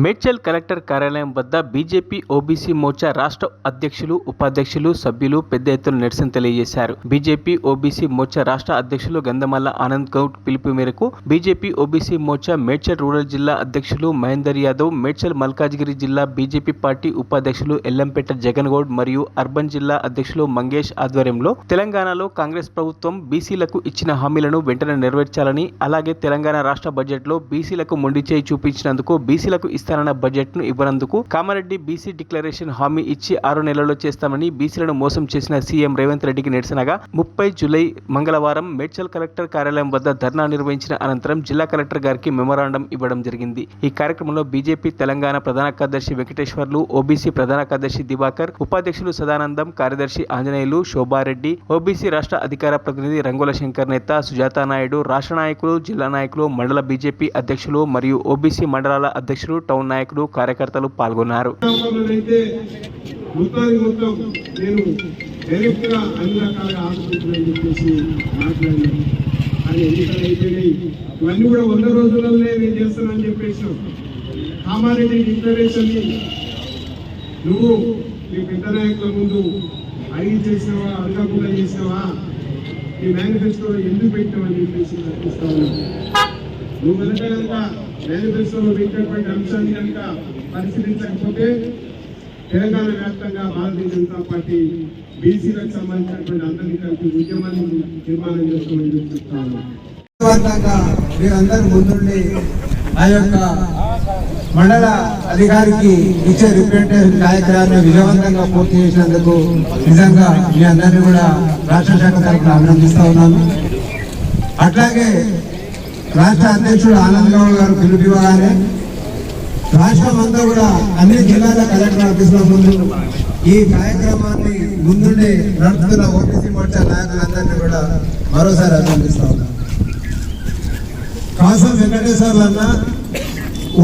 Medchal collector కార్యాలయం వద్ద BJP OBC Morcha రాష్ట్ర అధ్యక్షులు, ఉపాధ్యక్షులు, సభ్యులు పెద్ద ఎత్తున నిరసన తెలియజేశారు. బీజేపీ ఓబీసీ మోర్చా రాష్ట్ర అధ్యక్షులు గంధమల్ల ఆనంద్ గౌడ్ పిలుపు మేరకు BJP OBC Morcha Medchal rural జిల్లా అధ్యక్షులు మహేందర్ యాదవ్, మేడ్చల్ మల్కాజ్గిరి జిల్లా బీజేపీ పార్టీ ఉపాధ్యక్షులు ఎల్లంపేట జగన్ గౌడ్ మరియు అర్బన్ జిల్లా అధ్యక్షులు మంగేష్ ఆధ్వర్యంలో తెలంగాణలో కాంగ్రెస్ ప్రభుత్వం బీసీలకు ఇచ్చిన హామీలను వెంటనే నెరవేర్చాలని, అలాగే తెలంగాణ రాష్ట్ర బడ్జెట్లో బీసీలకు మొండి చేయి చూపించినందుకు, బీసీలకు ఇస్తానన్న బడ్జెట్ను ఇవ్వనందుకు, కామారెడ్డి బీసీ డిక్లరేషన్ హామీ ఇచ్చి 6 నెలల్లో చేస్తామని బీసీలను మోసం చేసిన సీఎం రేవంత్ రెడ్డికి నిరసనగా 30 జూలై మంగళవారం మేడ్చల్ కలెక్టర్ కార్యాలయం వద్ద ధర్నా నిర్వహించిన అనంతరం జిల్లా కలెక్టర్ గారికి మెమోరాండం ఇవ్వడం జరిగింది. ఈ కార్యక్రమంలో బీజేపీ తెలంగాణ ప్రధాన కార్యదర్శి వెంకటేశ్వర్లు, ఓబీసీ ప్రధాన కార్యదర్శి దివాకర్, ఉపాధ్యక్షులు సదానందం, కార్యదర్శి ఆంజనేయులు, శోభారెడ్డి, ఓబీసీ రాష్ట్ర అధికార ప్రతినిధి రంగుల శంకర్ నేత, సుజాతా నాయుడు, రాష్ట్ర నాయకులు, జిల్లా నాయకులు, మండల బీజేపీ అధ్యక్షులు మరియు ఓబీసీ మండలాల అధ్యక్షులు, టౌన్ నాయకులు, కార్యకర్తలు పాల్గొన్నారు. కామారెడ్డి డిక్లరేషన్ నువ్వు నీ పెద్ద నాయకుల ముందు అడిగి చేసినవా, అడగకుండా చేసినవా, నీ మేనిఫెస్టోలో ఎందుకు పెట్టావని చెప్పేసి ప్రశ్నిస్తావు. నువ్వు కనుక మేనిఫెస్టోలో పెట్టినటువంటి అంశాన్ని కనుక పరిశీలించకపోతే తెలంగాణ వ్యాప్తంగా భారతీయ జనతా పార్టీ బీసీలకు సంబంధించినటువంటి అందరినీ కలిపి ఉద్యమాన్ని నిర్మాణం చేసుకోమని చెప్తాను. మీరందరూ ముందుండి ఆ యొక్క మండల అధికారికి ఇచ్చే రిప్రజెంటేషన్ కార్యక్రమాన్ని విజయవంతంగా పూర్తి చేసినందుకు నిజంగా మీ అందరినీ కూడా రాష్ట్ర శాఖ తరఫున అభినందిస్తా ఉన్నాను. అట్లాగే రాష్ట్ర అధ్యక్షుడు ఆనంద్ గౌడ్ గారు పిలుపుగానే రాష్ట్రం అంతా కూడా అన్ని జిల్లాల కలెక్టర్ ఆఫీసుల ముందు ఈ కార్యక్రమాన్ని ముందుండి నడుపుతున్న ఓబీసీ మోర్చా నాయకులందరినీ కూడా మరోసారి అభినందిస్తా ఉన్నాను. కాసం వెంకటేశ్వర్లు అన్న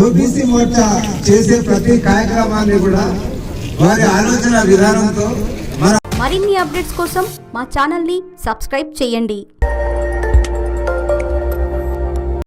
ఓబీసీ మోర్చా చేసే ప్రతి కార్యక్రమాన్ని కూడా వారి ఆలోచన విధానంతో మరిన్ని అప్డేట్స్ కోసం మా ఛానల్ని సబ్స్క్రైబ్ చేయండి.